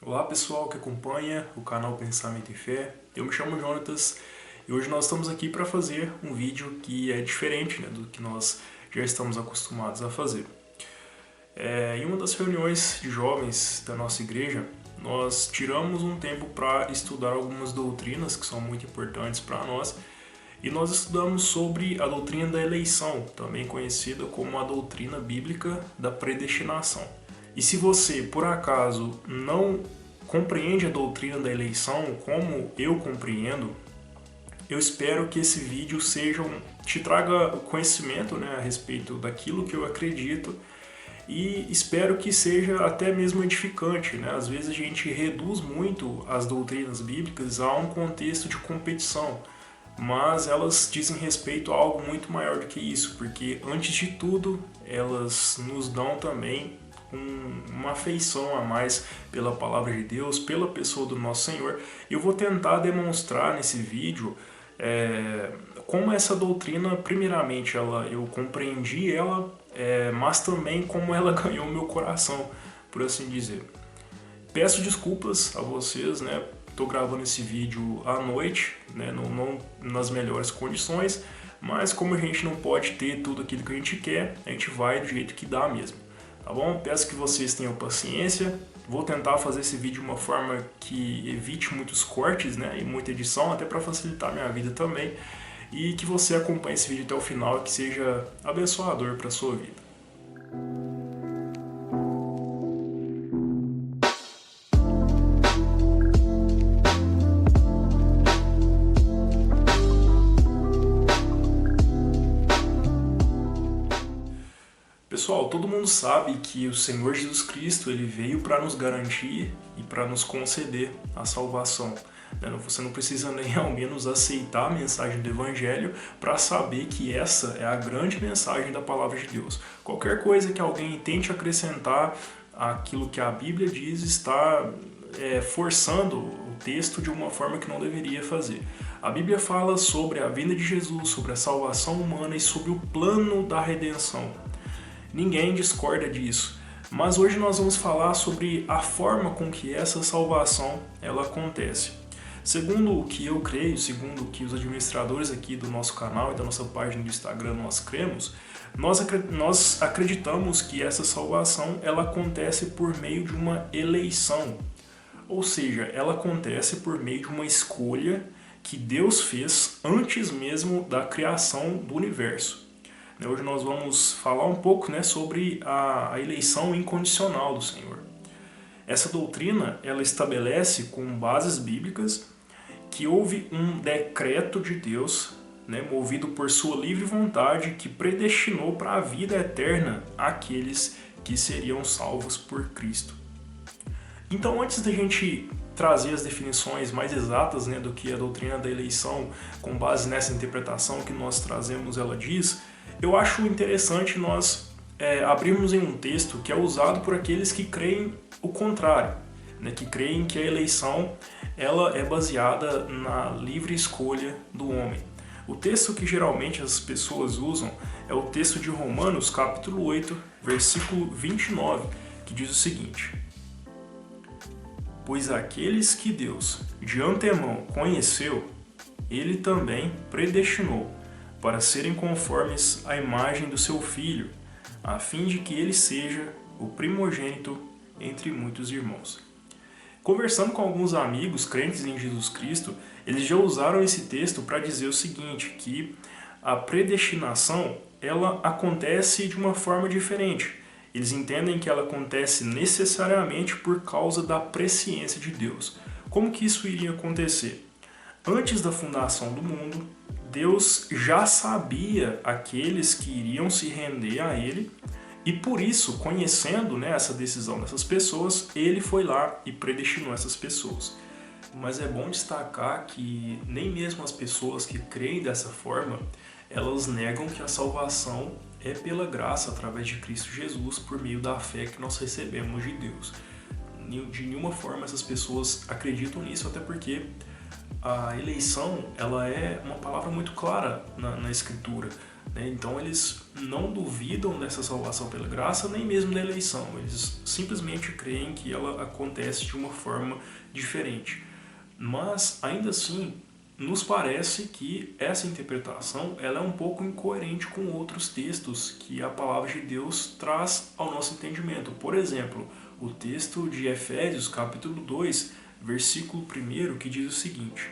Olá pessoal que acompanha o canal Pensamento e Fé, eu me chamo Jonatas e hoje nós estamos aqui para fazer um vídeo que é diferente, do que nós já estamos acostumados a fazer. Em uma das reuniões de jovens da nossa igreja, nós tiramos um tempo para estudar algumas doutrinas que são muito importantes para nós e nós estudamos sobre a doutrina da eleição, também conhecida como a doutrina bíblica da predestinação. E se você, por acaso, não compreende a doutrina da eleição como eu compreendo, eu espero que esse vídeo te traga conhecimento, a respeito daquilo que eu acredito e espero que seja até mesmo edificante. Às vezes a gente reduz muito as doutrinas bíblicas a um contexto de competição, mas elas dizem respeito a algo muito maior do que isso, porque antes de tudo elas nos dão também uma afeição a mais pela palavra de Deus, pela pessoa do nosso Senhor. Eu vou tentar demonstrar nesse vídeo como essa doutrina, primeiramente, eu compreendi ela, mas também como ela ganhou meu coração, por assim dizer. Peço desculpas a vocês, estou gravando esse vídeo à noite, não nas melhores condições, mas como a gente não pode ter tudo aquilo que a gente quer, a gente vai do jeito que dá mesmo. Tá bom? Peço que vocês tenham paciência. Vou tentar fazer esse vídeo de uma forma que evite muitos cortes, e muita edição, até para facilitar a minha vida também. E que você acompanhe esse vídeo até o final e que seja abençoador para a sua vida. Pessoal, todo mundo sabe que o Senhor Jesus Cristo ele veio para nos garantir e para nos conceder a salvação. Você não precisa nem ao menos aceitar a mensagem do Evangelho para saber que essa é a grande mensagem da Palavra de Deus. Qualquer coisa que alguém tente acrescentar àquilo que a Bíblia diz está forçando o texto de uma forma que não deveria fazer. A Bíblia fala sobre a vinda de Jesus, sobre a salvação humana e sobre o plano da redenção. Ninguém discorda disso, mas hoje nós vamos falar sobre a forma com que essa salvação ela acontece. Segundo o que eu creio, segundo o que os administradores aqui do nosso canal e da nossa página do Instagram nós cremos, nós acreditamos que essa salvação ela acontece por meio de uma eleição, ou seja, ela acontece por meio de uma escolha que Deus fez antes mesmo da criação do universo. Hoje nós vamos falar um pouco sobre a eleição incondicional do Senhor. Essa doutrina ela estabelece com bases bíblicas que houve um decreto de Deus, movido por sua livre vontade, que predestinou para a vida eterna aqueles que seriam salvos por Cristo. Então, antes da gente trazer as definições mais exatas do que a doutrina da eleição, com base nessa interpretação que nós trazemos, ela diz, eu acho interessante nós abrirmos em um texto que é usado por aqueles que creem o contrário, que creem que a eleição ela é baseada na livre escolha do homem. O texto que geralmente as pessoas usam é o texto de Romanos, capítulo 8, versículo 29, que diz o seguinte: pois aqueles que Deus de antemão conheceu, ele também predestinou para serem conformes à imagem do seu Filho, a fim de que ele seja o primogênito entre muitos irmãos. Conversando com alguns amigos crentes em Jesus Cristo, eles já usaram esse texto para dizer o seguinte, que a predestinação ela acontece de uma forma diferente. Eles entendem que ela acontece necessariamente por causa da presciência de Deus. Como que isso iria acontecer? Antes da fundação do mundo, Deus já sabia aqueles que iriam se render a Ele e por isso, conhecendo essa decisão dessas pessoas, Ele foi lá e predestinou essas pessoas. Mas é bom destacar que nem mesmo as pessoas que creem dessa forma, elas negam que a salvação é pela graça através de Cristo Jesus por meio da fé que nós recebemos de Deus. De nenhuma forma essas pessoas acreditam nisso, até porque a eleição ela é uma palavra muito clara na Escritura. né? Então eles não duvidam dessa salvação pela graça, nem mesmo da eleição. Eles simplesmente creem que ela acontece de uma forma diferente. Mas, ainda assim, nos parece que essa interpretação ela é um pouco incoerente com outros textos que a palavra de Deus traz ao nosso entendimento. Por exemplo, o texto de Efésios, capítulo 2, versículo 1, que diz o seguinte: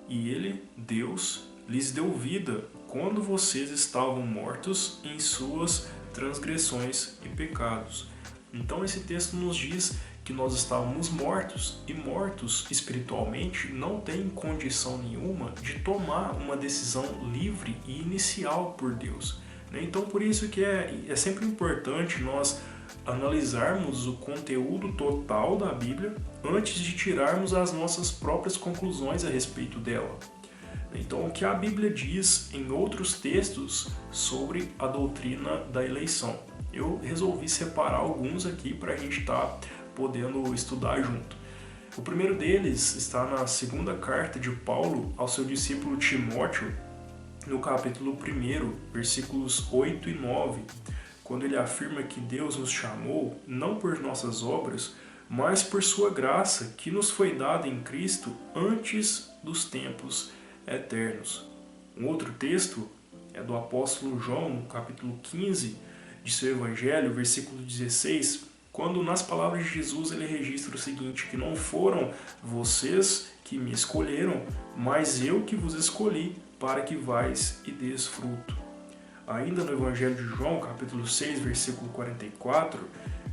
E ele, Deus, lhes deu vida quando vocês estavam mortos em suas transgressões e pecados. Então esse texto nos diz que nós estávamos mortos, e mortos espiritualmente não têm condição nenhuma de tomar uma decisão livre e inicial por Deus. Então por isso que é sempre importante nós analisarmos o conteúdo total da Bíblia antes de tirarmos as nossas próprias conclusões a respeito dela. Então, o que a Bíblia diz em outros textos sobre a doutrina da eleição? Eu resolvi separar alguns aqui para a gente estar podendo estudar junto. O primeiro deles está na segunda carta de Paulo ao seu discípulo Timóteo, no capítulo 1, versículos 8 e 9, quando ele afirma que Deus nos chamou não por nossas obras, mas por sua graça, que nos foi dada em Cristo antes dos tempos eternos. Um outro texto é do apóstolo João, no capítulo 15 de seu Evangelho, versículo 16, quando nas palavras de Jesus ele registra o seguinte, que não foram vocês que me escolheram, mas eu que vos escolhi para que vais e des fruto. Ainda no Evangelho de João, capítulo 6, versículo 44,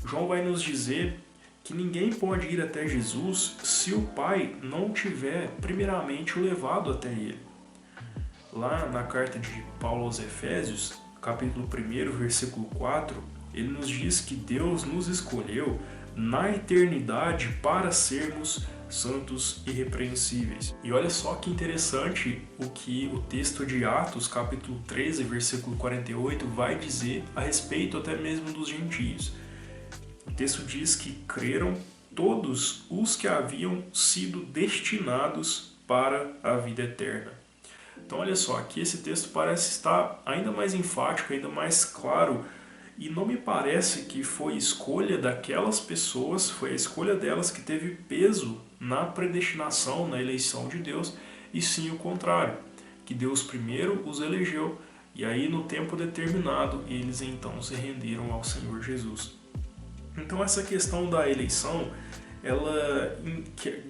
João vai nos dizer que ninguém pode ir até Jesus se o Pai não tiver primeiramente o levado até ele. Lá na carta de Paulo aos Efésios, capítulo 1, versículo 4, ele nos diz que Deus nos escolheu na eternidade para sermos santos e irrepreensíveis. E olha só que interessante o que o texto de Atos, capítulo 13, versículo 48, vai dizer a respeito até mesmo dos gentios. O texto diz que creram todos os que haviam sido destinados para a vida eterna. Então olha só, aqui esse texto parece estar ainda mais enfático, ainda mais claro, e não me parece que foi escolha daquelas pessoas, foi a escolha delas que teve peso na predestinação, na eleição de Deus, e sim o contrário, que Deus primeiro os elegeu, e aí no tempo determinado eles então se renderam ao Senhor Jesus. Então essa questão da eleição,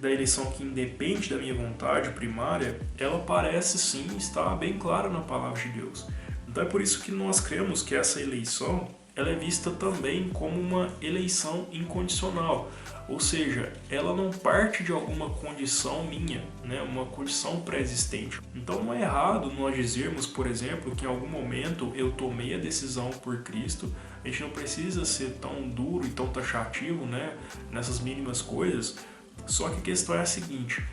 da eleição que independe da minha vontade primária, ela parece sim estar bem clara na palavra de Deus. Então é por isso que nós cremos que essa eleição ela é vista também como uma eleição incondicional, ou seja, ela não parte de alguma condição minha, né, uma condição pré-existente. Então não é errado nós dizermos, por exemplo, que em algum momento eu tomei a decisão por Cristo. A gente não precisa ser tão duro e tão taxativo, né, nessas mínimas coisas, só que a questão é a seguinte,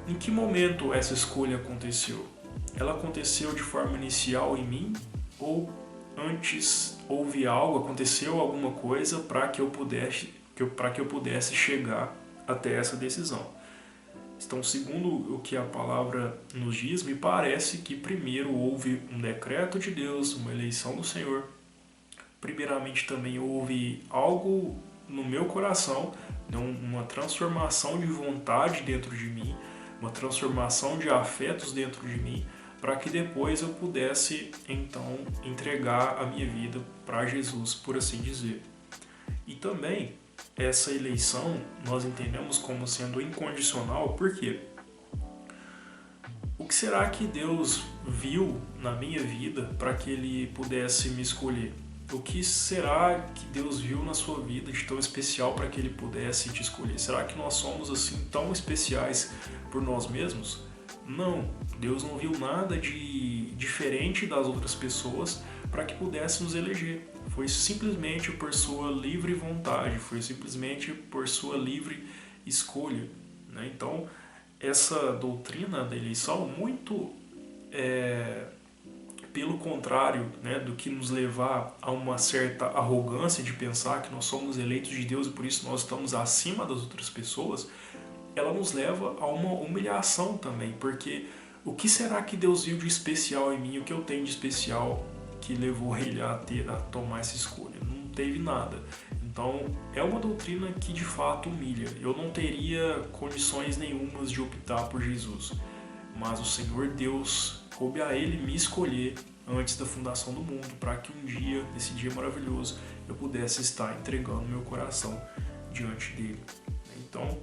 em que momento essa escolha aconteceu? Ela aconteceu de forma inicial em mim ou antes houve algo, aconteceu alguma coisa para que eu pudesse chegar até essa decisão? Então, segundo o que a palavra nos diz, me parece que primeiro houve um decreto de Deus, uma eleição do Senhor. Primeiramente também houve algo no meu coração, uma transformação de vontade dentro de mim, uma transformação de afetos dentro de mim, para que depois eu pudesse então entregar a minha vida para Jesus, por assim dizer. E também essa eleição nós entendemos como sendo incondicional, porque o que será que Deus viu na minha vida para que Ele pudesse me escolher? O que será que Deus viu na sua vida de tão especial para que Ele pudesse te escolher? Será que nós somos assim tão especiais por nós mesmos? Não, Deus não viu nada de diferente das outras pessoas para que pudesse nos eleger. Foi simplesmente por sua livre vontade, foi simplesmente por sua livre escolha, né? Então, essa doutrina da eleição, muito pelo contrário, né, do que nos levar a uma certa arrogância de pensar que nós somos eleitos de Deus e por isso nós estamos acima das outras pessoas, ela nos leva a uma humilhação também, porque O que será que Deus viu de especial em mim? O que eu tenho de especial que levou ele a tomar essa escolha? Não teve nada. Então, é uma doutrina que de fato humilha. Eu não teria condições nenhumas de optar por Jesus. Mas o Senhor Deus, coube a Ele me escolher antes da fundação do mundo, para que um dia, nesse dia maravilhoso, eu pudesse estar entregando meu coração diante dele. Então,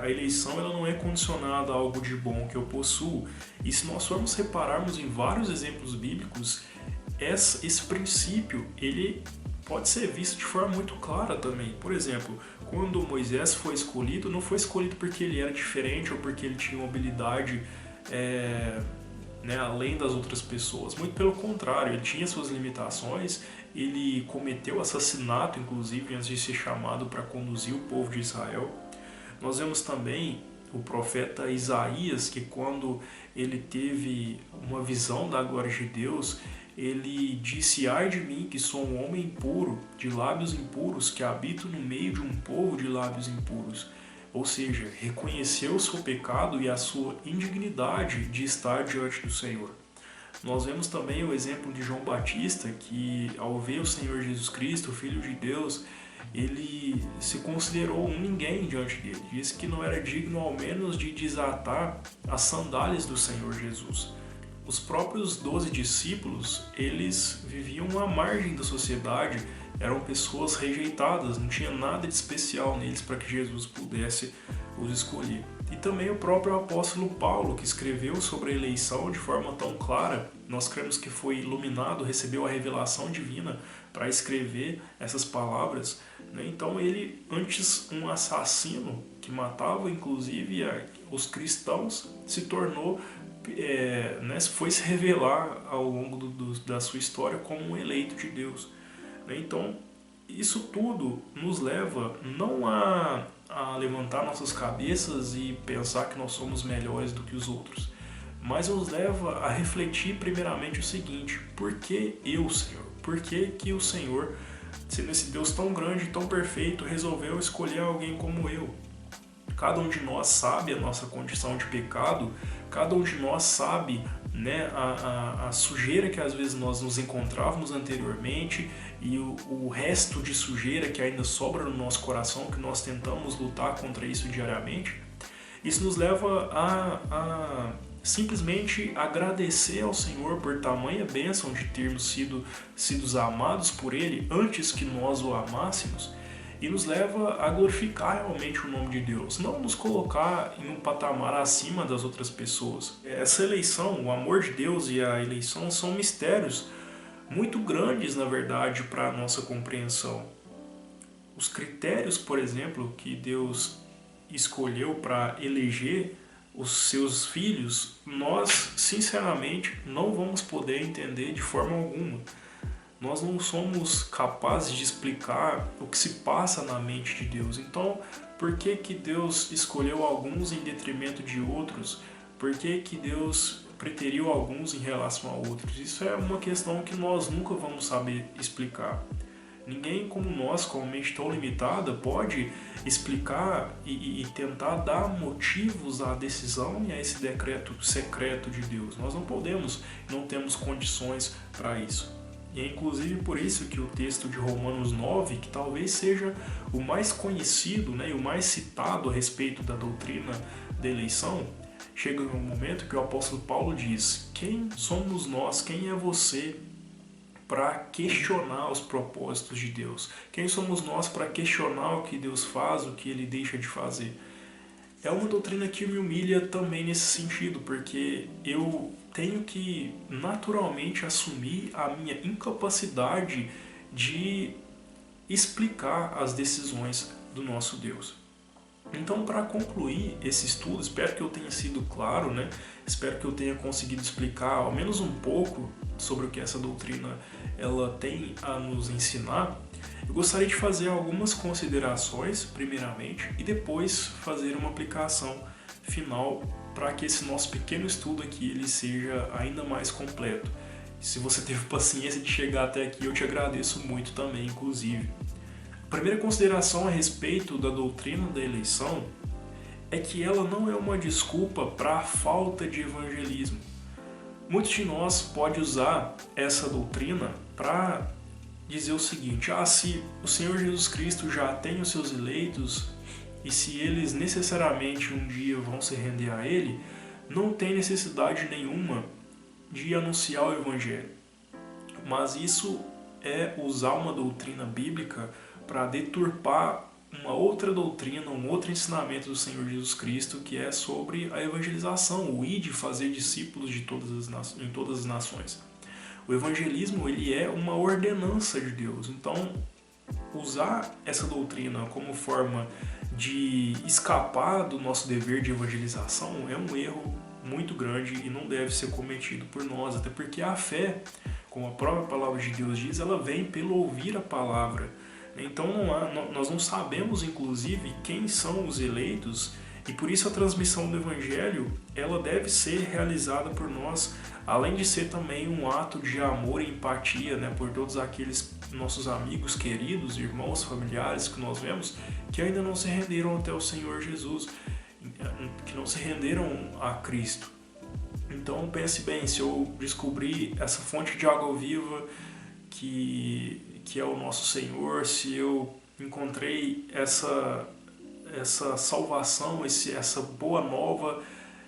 a eleição ela não é condicionada a algo de bom que eu possuo. E se nós formos repararmos em vários exemplos bíblicos, esse princípio ele pode ser visto de forma muito clara também. Por exemplo, quando Moisés foi escolhido, não foi escolhido porque ele era diferente ou porque ele tinha uma habilidade além das outras pessoas. Muito pelo contrário, ele tinha suas limitações, ele cometeu assassinato, inclusive, antes de ser chamado para conduzir o povo de Israel. Nós vemos também o profeta Isaías, que quando ele teve uma visão da glória de Deus, ele disse: ai de mim, que sou um homem impuro, de lábios impuros, que habito no meio de um povo de lábios impuros. Ou seja, reconheceu o seu pecado e a sua indignidade de estar diante do Senhor. Nós vemos também o exemplo de João Batista, que ao ver o Senhor Jesus Cristo, o Filho de Deus, ele se considerou um ninguém diante dele. Disse que não era digno ao menos de desatar as sandálias do Senhor Jesus. Os próprios 12 discípulos, eles viviam à margem da sociedade, eram pessoas rejeitadas, não tinha nada de especial neles para que Jesus pudesse os escolher. E também o próprio apóstolo Paulo, que escreveu sobre a eleição de forma tão clara. Nós cremos que foi iluminado, recebeu a revelação divina para escrever essas palavras. Então ele, antes um assassino que matava inclusive os cristãos, se tornou, foi se revelar ao longo da sua história como um eleito de Deus. Então isso tudo nos leva não a levantar nossas cabeças e pensar que nós somos melhores do que os outros, mas nos leva a refletir primeiramente o seguinte: por que eu, Senhor? Por que o Senhor, sendo esse Deus tão grande e tão perfeito, resolveu escolher alguém como eu? Cada um de nós sabe a nossa condição de pecado, cada um de nós sabe a sujeira que às vezes nós nos encontrávamos anteriormente e o resto de sujeira que ainda sobra no nosso coração, que nós tentamos lutar contra isso diariamente. Isso nos leva a simplesmente agradecer ao Senhor por tamanha bênção de termos sido amados por Ele antes que nós o amássemos, e nos leva a glorificar realmente o nome de Deus, não nos colocar em um patamar acima das outras pessoas. Essa eleição, o amor de Deus e a eleição são mistérios muito grandes, na verdade, para a nossa compreensão. Os critérios, por exemplo, que Deus escolheu para eleger os seus filhos, nós, sinceramente, não vamos poder entender de forma alguma. Nós não somos capazes de explicar o que se passa na mente de Deus. Então, por que Deus escolheu alguns em detrimento de outros? Por que Deus preteriu alguns em relação a outros? Isso é uma questão que nós nunca vamos saber explicar. Ninguém como nós, com uma mente tão limitada, pode explicar e tentar dar motivos à decisão e a esse decreto secreto de Deus. Nós não podemos, não temos condições para isso. E é inclusive por isso que o texto de Romanos 9, que talvez seja o mais conhecido e o mais citado a respeito da doutrina da eleição, chega um momento que o apóstolo Paulo diz: quem somos nós, quem é você para questionar os propósitos de Deus? Quem somos nós para questionar o que Deus faz, o que Ele deixa de fazer? É uma doutrina que me humilha também nesse sentido, porque eu tenho que naturalmente assumir a minha incapacidade de explicar as decisões do nosso Deus. Então, para concluir esse estudo, espero que eu tenha sido claro, Espero que eu tenha conseguido explicar ao menos um pouco sobre o que essa doutrina ela tem a nos ensinar. Eu gostaria de fazer algumas considerações, primeiramente, e depois fazer uma aplicação final para que esse nosso pequeno estudo aqui ele seja ainda mais completo. Se você teve paciência de chegar até aqui, eu te agradeço muito também, inclusive. A primeira consideração a respeito da doutrina da eleição é que ela não é uma desculpa para a falta de evangelismo. Muitos de nós podem usar essa doutrina para dizer o seguinte: se o Senhor Jesus Cristo já tem os seus eleitos e se eles necessariamente um dia vão se render a Ele, não tem necessidade nenhuma de anunciar o Evangelho. Mas isso é usar uma doutrina bíblica para deturpar uma outra doutrina, um outro ensinamento do Senhor Jesus Cristo, que é sobre a evangelização, o ir de fazer discípulos em todas as nações. O evangelismo, ele é uma ordenança de Deus. Então, usar essa doutrina como forma de escapar do nosso dever de evangelização é um erro muito grande e não deve ser cometido por nós, até porque a fé, como a própria palavra de Deus diz, ela vem pelo ouvir a palavra. Então nós não sabemos, inclusive, quem são os eleitos, e por isso a transmissão do Evangelho ela deve ser realizada por nós, além de ser também um ato de amor e empatia, né, por todos aqueles nossos amigos queridos, irmãos, familiares que nós vemos, que ainda não se renderam até o Senhor Jesus, que não se renderam a Cristo. Então pense bem, se eu descobrir essa fonte de água viva que é o nosso Senhor, se eu encontrei essa salvação, essa boa nova,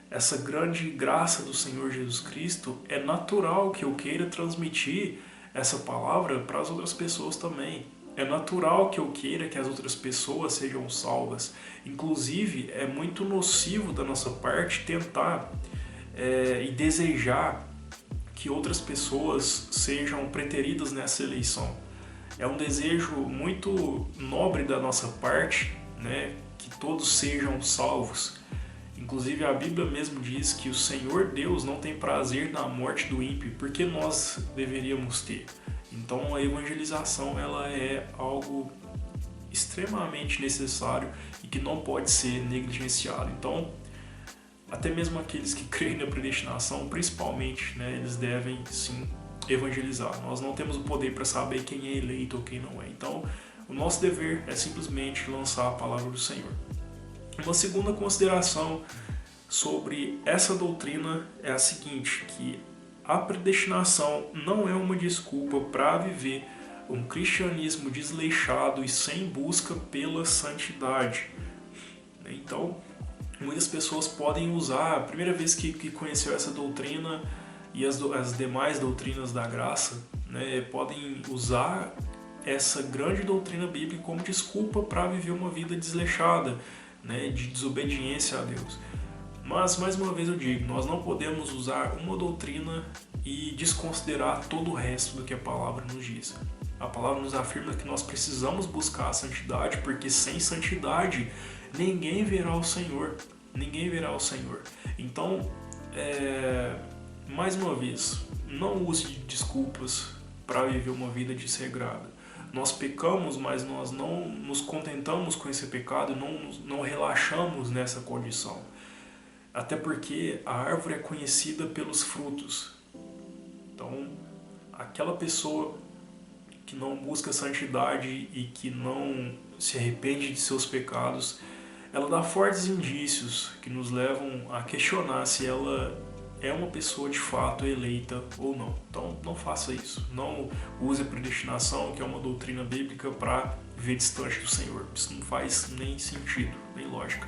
essa grande graça do Senhor Jesus Cristo, é natural que eu queira transmitir essa palavra para as outras pessoas também. É natural que eu queira que as outras pessoas sejam salvas. Inclusive, é muito nocivo da nossa parte tentar e desejar que outras pessoas sejam preteridas nessa eleição. É um desejo muito nobre da nossa parte, né, que todos sejam salvos. Inclusive a Bíblia mesmo diz que o Senhor Deus não tem prazer na morte do ímpio, porque nós deveríamos ter. Então a evangelização ela é algo extremamente necessário e que não pode ser negligenciado. Então, até mesmo aqueles que creem na predestinação, principalmente, né, eles devem sim evangelizar. Nós não temos o poder para saber quem é eleito ou quem não é. Então, o nosso dever é simplesmente lançar a palavra do Senhor. Uma segunda consideração sobre essa doutrina é a seguinte, que a predestinação não é uma desculpa para viver um cristianismo desleixado e sem busca pela santidade. Então, muitas pessoas podem usar, a primeira vez que conheceu essa doutrina e as demais doutrinas da graça, né, podem usar essa grande doutrina bíblica como desculpa para viver uma vida desleixada, né, de desobediência a Deus. Mas, mais uma vez eu digo, nós não podemos usar uma doutrina e desconsiderar todo o resto do que a palavra nos diz. A palavra nos afirma que nós precisamos buscar a santidade, porque sem santidade ninguém verá o Senhor. Ninguém verá o Senhor. Então, mais uma vez, não use desculpas para viver uma vida desregrada. Nós pecamos, mas nós não nos contentamos com esse pecado e não relaxamos nessa condição. Até porque a árvore é conhecida pelos frutos. Então, aquela pessoa que não busca santidade e que não se arrepende de seus pecados, ela dá fortes indícios que nos levam a questionar se ela é uma pessoa de fato eleita ou não. Então não faça isso. Não use a predestinação, que é uma doutrina bíblica, para viver distante do Senhor. Isso não faz nem sentido, nem lógica.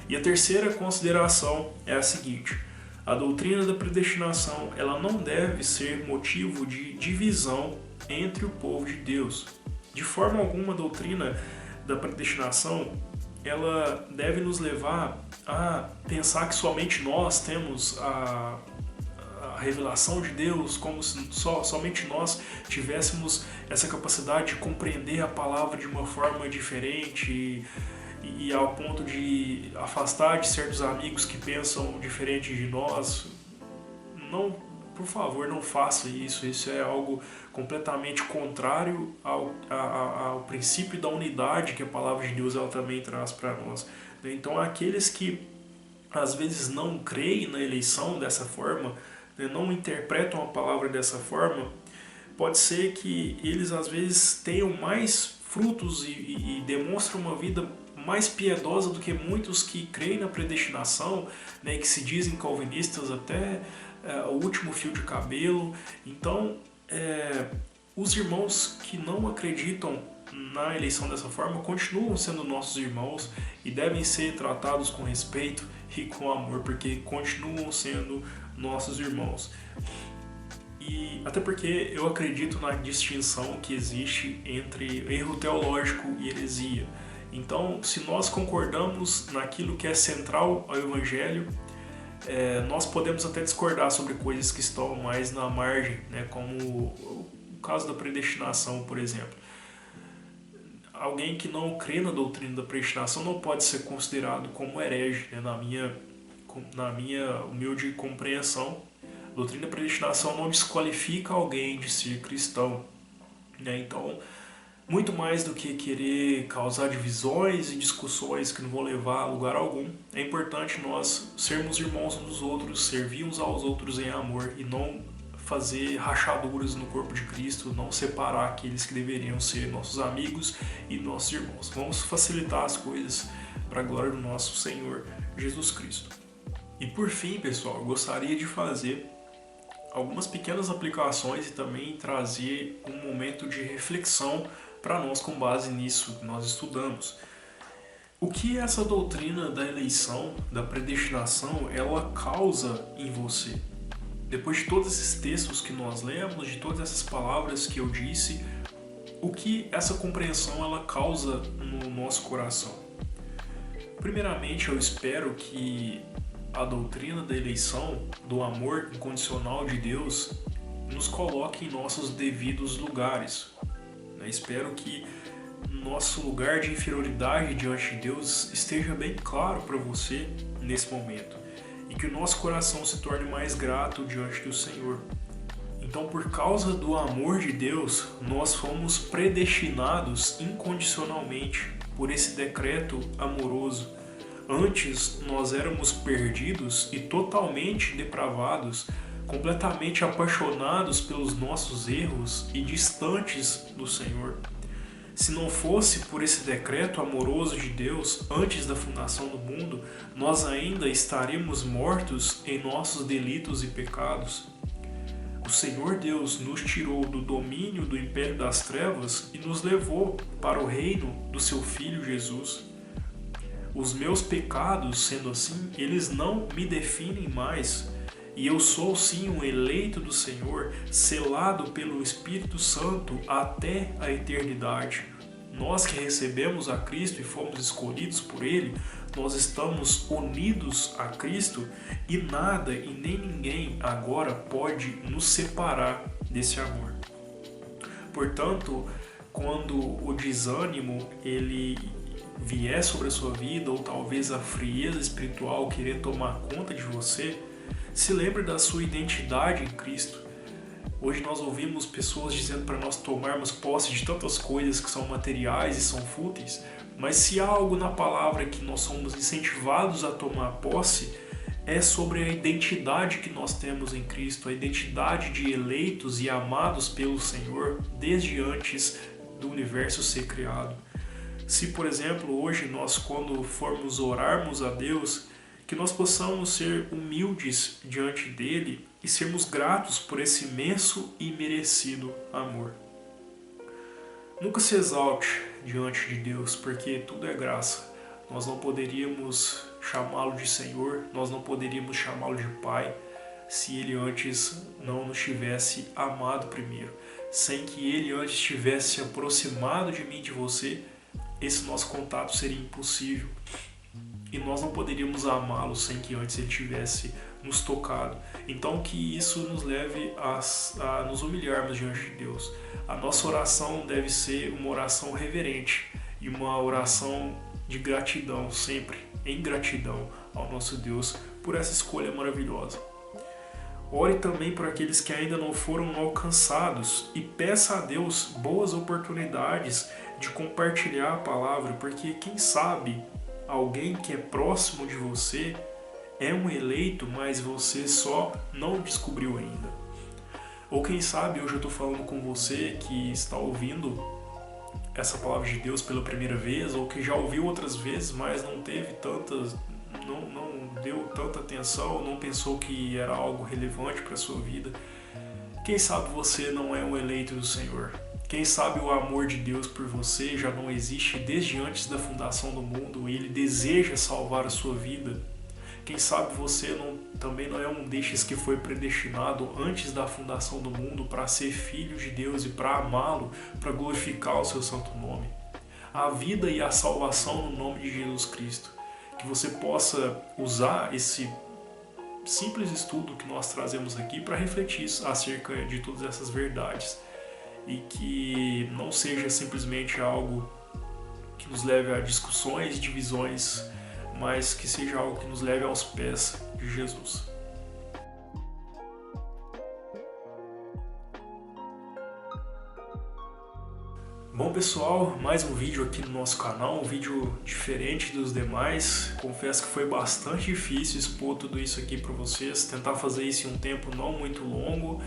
E a terceira consideração é a seguinte: a doutrina da predestinação ela não deve ser motivo de divisão entre o povo de Deus. De forma alguma, a doutrina da predestinação ela deve nos levar a pensar que somente nós temos a revelação de Deus, como se somente nós tivéssemos essa capacidade de compreender a palavra de uma forma diferente e ao ponto de afastar de certos amigos que pensam diferente de nós. Não, por favor, não faça isso. Isso é algo completamente contrário ao princípio da unidade que a palavra de Deus ela também traz para nós. Então, aqueles que às vezes não creem na eleição dessa forma, não interpretam a palavra dessa forma, pode ser que eles às vezes tenham mais frutos e demonstram uma vida mais piedosa do que muitos que creem na predestinação, né, que se dizem calvinistas até o último fio de cabelo. Então, os irmãos que não acreditam na eleição dessa forma continuam sendo nossos irmãos e devem ser tratados com respeito e com amor, porque continuam sendo nossos irmãos. E até porque eu acredito na distinção que existe entre erro teológico e heresia. Então, se nós concordamos naquilo que é central ao Evangelho, nós podemos até discordar sobre coisas que estão mais na margem, né? Como o caso da predestinação, por exemplo. Alguém que não crê na doutrina da predestinação não pode ser considerado como herege, né? Na minha humilde compreensão. A doutrina da predestinação não desqualifica alguém de ser cristão, né? Então, muito mais do que querer causar divisões e discussões que não vão levar a lugar algum, é importante nós sermos irmãos uns dos outros, servir uns aos outros em amor e não fazer rachaduras no corpo de Cristo, não separar aqueles que deveriam ser nossos amigos e nossos irmãos. Vamos facilitar as coisas para a glória do nosso Senhor Jesus Cristo. E por fim, pessoal, eu gostaria de fazer algumas pequenas aplicações e também trazer um momento de reflexão para nós com base nisso que nós estudamos. O que essa doutrina da eleição, da predestinação, ela causa em você? Depois de todos esses textos que nós lemos, de todas essas palavras que eu disse, o que essa compreensão ela causa no nosso coração? Primeiramente, eu espero que a doutrina da eleição, do amor incondicional de Deus, nos coloque em nossos devidos lugares. Espero que nosso lugar de inferioridade diante de Deus esteja bem claro para você nesse momento e que o nosso coração se torne mais grato diante do Senhor. Então, por causa do amor de Deus, nós fomos predestinados incondicionalmente por esse decreto amoroso. Antes, nós éramos perdidos e totalmente depravados, completamente apaixonados pelos nossos erros e distantes do Senhor. Se não fosse por esse decreto amoroso de Deus antes da fundação do mundo, nós ainda estaríamos mortos em nossos delitos e pecados. O Senhor Deus nos tirou do domínio do império das trevas e nos levou para o reino do seu Filho Jesus. Os meus pecados, sendo assim, eles não me definem mais. E eu sou sim um eleito do Senhor, selado pelo Espírito Santo até a eternidade. Nós que recebemos a Cristo e fomos escolhidos por Ele, nós estamos unidos a Cristo e nada e nem ninguém agora pode nos separar desse amor. Portanto, quando o desânimo ele vier sobre a sua vida, ou talvez a frieza espiritual querer tomar conta de você, se lembre da sua identidade em Cristo. Hoje nós ouvimos pessoas dizendo para nós tomarmos posse de tantas coisas que são materiais e são fúteis, mas se há algo na palavra que nós somos incentivados a tomar posse, é sobre a identidade que nós temos em Cristo, a identidade de eleitos e amados pelo Senhor desde antes do universo ser criado. Se, por exemplo, hoje nós, quando formos orarmos a Deus, que nós possamos ser humildes diante dele e sermos gratos por esse imenso e merecido amor. Nunca se exalte diante de Deus, porque tudo é graça. Nós não poderíamos chamá-lo de Senhor, nós não poderíamos chamá-lo de Pai, se ele antes não nos tivesse amado primeiro. Sem que ele antes tivesse se aproximado de mim e de você, esse nosso contato seria impossível. E nós não poderíamos amá-lo sem que antes ele tivesse nos tocado. Então que isso nos leve a nos humilharmos diante de Deus. A nossa oração deve ser uma oração reverente e uma oração de gratidão, sempre em gratidão ao nosso Deus por essa escolha maravilhosa. Ore também por aqueles que ainda não foram alcançados e peça a Deus boas oportunidades de compartilhar a palavra, porque quem sabe alguém que é próximo de você é um eleito, mas você só não descobriu ainda. Ou quem sabe hoje eu estou falando com você que está ouvindo essa palavra de Deus pela primeira vez, ou que já ouviu outras vezes, mas não teve tantas, não deu tanta atenção, não pensou que era algo relevante para a sua vida. Quem sabe você não é um eleito do Senhor? Quem sabe o amor de Deus por você já não existe desde antes da fundação do mundo e Ele deseja salvar a sua vida? Quem sabe você também não é um destes que foi predestinado antes da fundação do mundo para ser filho de Deus e para amá-lo, para glorificar o seu santo nome? A vida e a salvação no nome de Jesus Cristo. Que você possa usar esse simples estudo que nós trazemos aqui para refletir acerca de todas essas verdades. E que não seja simplesmente algo que nos leve a discussões e divisões, mas que seja algo que nos leve aos pés de Jesus. Bom pessoal, mais um vídeo aqui no nosso canal, um vídeo diferente dos demais. Confesso que foi bastante difícil expor tudo isso aqui para vocês, tentar fazer isso em um tempo não muito longo.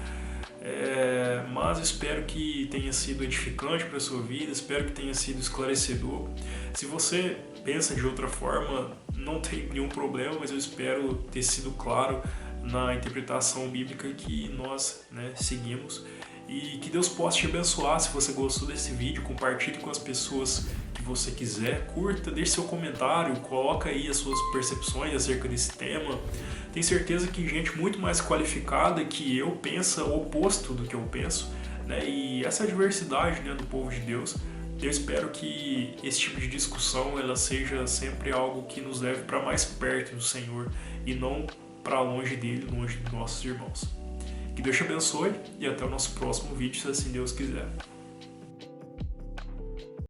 Mas espero que tenha sido edificante para a sua vida, espero que tenha sido esclarecedor. Se você pensa de outra forma, não tem nenhum problema, mas eu espero ter sido claro na interpretação bíblica que nós seguimos. E que Deus possa te abençoar. Se você gostou desse vídeo, compartilhe com as pessoas que você quiser, curta, deixe seu comentário, coloca aí as suas percepções acerca desse tema. Tenho certeza que gente muito mais qualificada que eu pensa o oposto do que eu penso, E essa é a diversidade do povo de Deus. Eu espero que esse tipo de discussão ela seja sempre algo que nos leve para mais perto do Senhor e não para longe dele, longe dos nossos irmãos. Que Deus te abençoe e até o nosso próximo vídeo, se assim Deus quiser.